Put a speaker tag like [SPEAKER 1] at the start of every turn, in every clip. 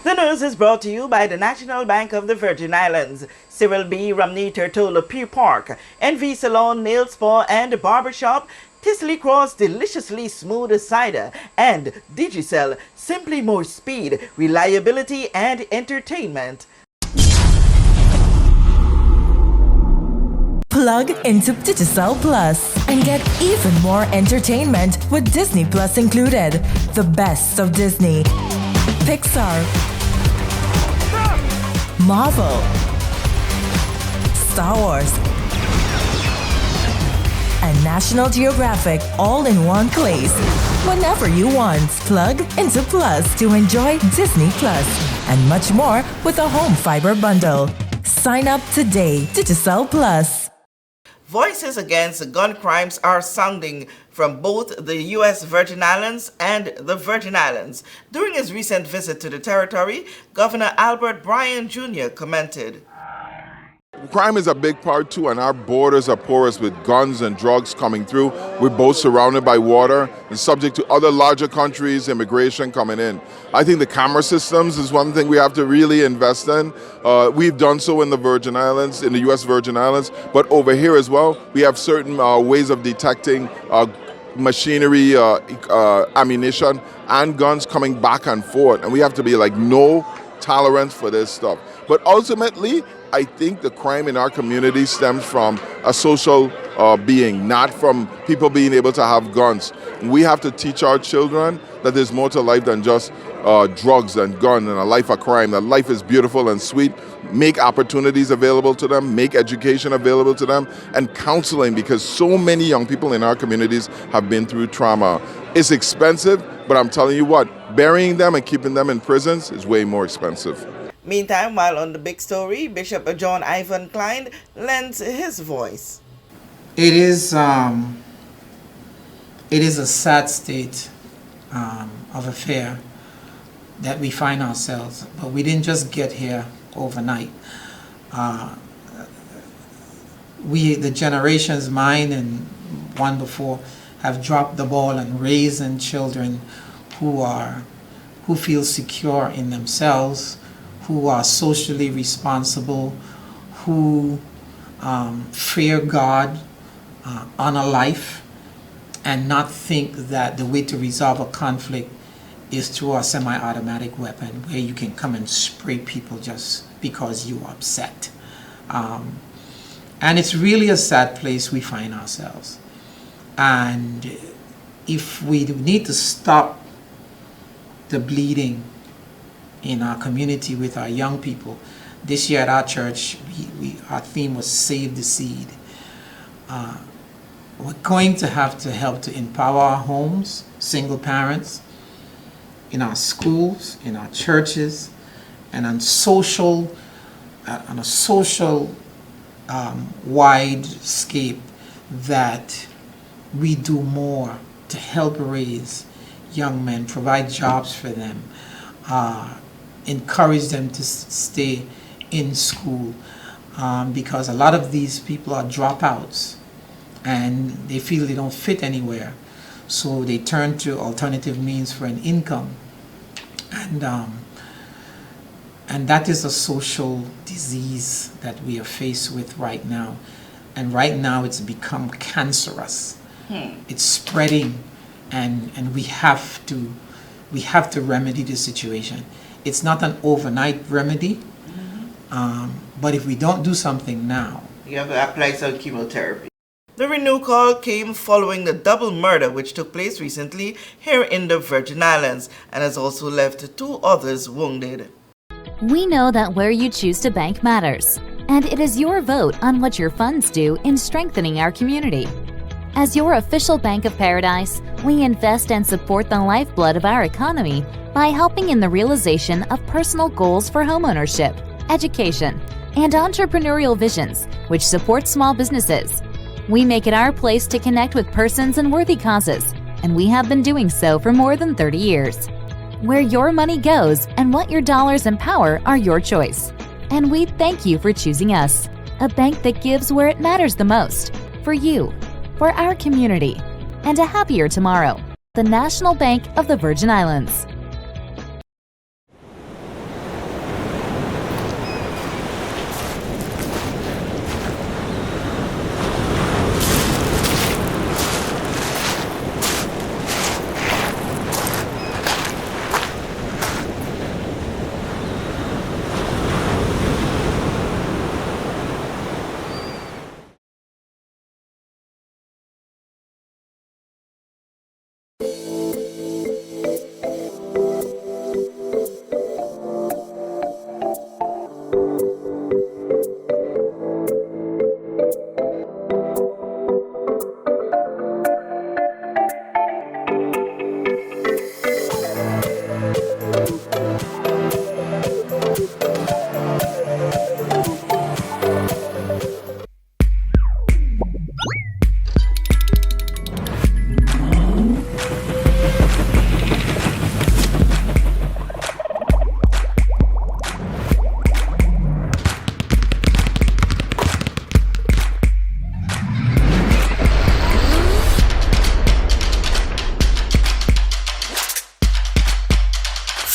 [SPEAKER 1] The news is brought to you by the National Bank of the Virgin Islands, Cyril B. Romney Tertola Pier Park, NV Salon, Nail Spa and Barbershop, Tisley Cross Deliciously Smooth Cider, and Digicel, simply more speed, reliability and entertainment.
[SPEAKER 2] Plug into Digicel Plus and get even more entertainment with Disney Plus included. The best of Disney, Pixar, Marvel, Star Wars, and National Geographic all in one place. Whenever you want, plug into Plus to enjoy Disney Plus and much more with a home fiber bundle. Sign up today. Digicel Plus.
[SPEAKER 1] Voices against gun crimes are sounding from both the U.S. Virgin Islands and the Virgin Islands. During his recent visit to the territory, Governor Gov Bryan Jr. commented,
[SPEAKER 3] Crime is a big part too, and our borders are porous with guns and drugs coming through. We're both surrounded by water and subject to other larger countries' immigration coming in. I think the camera systems is one thing we have to really invest in. We've done so in the Virgin Islands, in the U.S. Virgin Islands, but over here as well, we have certain ways of detecting machinery, ammunition, and guns coming back and forth, and we have to be like no tolerance for this stuff. But ultimately, I think the crime in our community stems from a social being, not from people being able to have guns. We have to teach our children that there's more to life than just drugs and gun and a life of crime, that life is beautiful and sweet. Make opportunities available to them, make education available to them, and counseling, because so many young people in our communities have been through trauma. It's expensive, but I'm telling you what, burying them and keeping them in prisons is way more expensive.
[SPEAKER 1] Meantime, while on the big story, Bishop John Ivan Cline lends his voice.
[SPEAKER 4] It is a sad state of affair that we find ourselves, but we didn't just get here overnight. The generations, mine and one before, have dropped the ball and raising children who feel secure in themselves, who are socially responsible, who fear God, honor life, and not think that the way to resolve a conflict is through a semi-automatic weapon where you can come and spray people just because you're upset. And it's really a sad place we find ourselves. And if we need to stop the bleeding in our community with our young people, this year at our church, our theme was Save the Seed. We're going to have to help to empower our homes, single parents, in our schools, in our churches, and on a social wide scape, that we do more to help raise young men, provide jobs for them, encourage them to stay in school, because a lot of these people are dropouts and they feel they don't fit anywhere, so they turn to alternative means for an income, and that is a social disease that we are faced with right now, and right now it's become cancerous. It's spreading, and we have to remedy the situation. It's not an overnight remedy, but if we don't do something now,
[SPEAKER 1] You have to apply some chemotherapy. The renewal call came following the double murder which took place recently here in the Virgin Islands and has also left 2 others wounded.
[SPEAKER 5] We know that where you choose to bank matters, and it is your vote on what your funds do in strengthening our community. As your official Bank of Paradise, we invest and support the lifeblood of our economy by helping in the realization of personal goals for homeownership, education, and entrepreneurial visions, which support small businesses. We make it our place to connect with persons and worthy causes, and we have been doing so for more than 30 years. Where your money goes and what your dollars empower are your choice. And we thank you for choosing us, a bank that gives where it matters the most, for you, for our community, and a happier tomorrow. The National Bank of the Virgin Islands.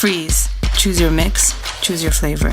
[SPEAKER 6] Freeze. Choose your mix. Choose your flavor.